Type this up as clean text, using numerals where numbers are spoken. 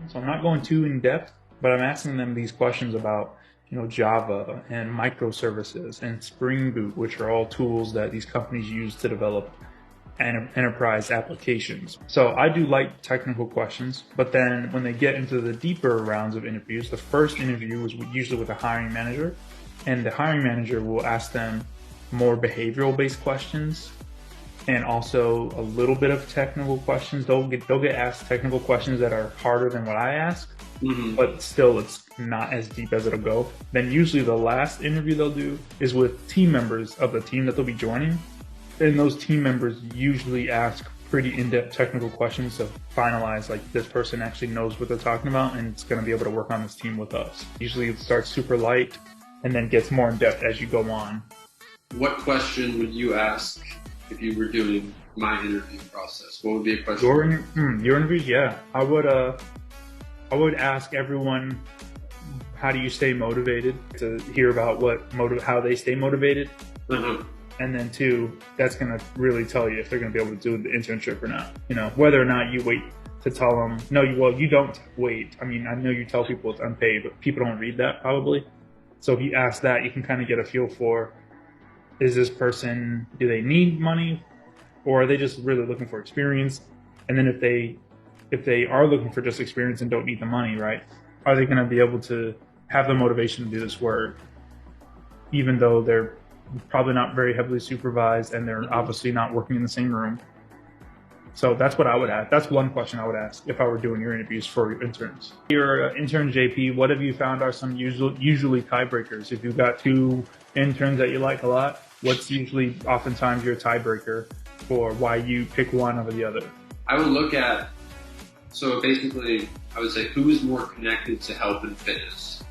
So I'm not going too in depth, but I'm asking them these questions about, Java and microservices and Spring Boot, which are all tools that these companies use to develop enterprise applications. So I do like technical questions, but then when they get into the deeper rounds of interviews, the first interview is usually with a hiring manager, and the hiring manager will ask them more behavioral based questions and also a little bit of technical questions. They'll get asked technical questions that are harder than what I ask, but still it's not as deep as it'll go. Then usually the last interview they'll do is with team members of the team that they'll be joining. And those team members usually ask pretty in-depth technical questions to finalize, like, this person actually knows what they're talking about and it's going to be able to work on this team with us. Usually it starts super light and then gets more in-depth as you go on. What question would you ask if you were doing my interview process? What would be a question? Your interviews? Yeah. I would ask everyone, how do you stay motivated, to hear about how they stay motivated. And then two, that's going to really tell you if they're going to be able to do the internship or not. Whether or not you wait to tell them, you don't wait. I mean, I know you tell people it's unpaid, but people don't read that probably. So if you ask that, you can kind of get a feel for, is this person, do they need money, or are they just really looking for experience? And then if they are looking for just experience and don't need the money, right, are they going to be able to have the motivation to do this work, even though they're probably not very heavily supervised and they're obviously not working in the same room? So that's what I would ask. That's one question I would ask if I were doing your interviews for your interns. Your intern JP, what have you found are some usually tiebreakers? If you've got two interns that you like a lot, what's usually oftentimes your tiebreaker for why you pick one over the other? I would look at, so basically I would say, who is more connected to health and fitness?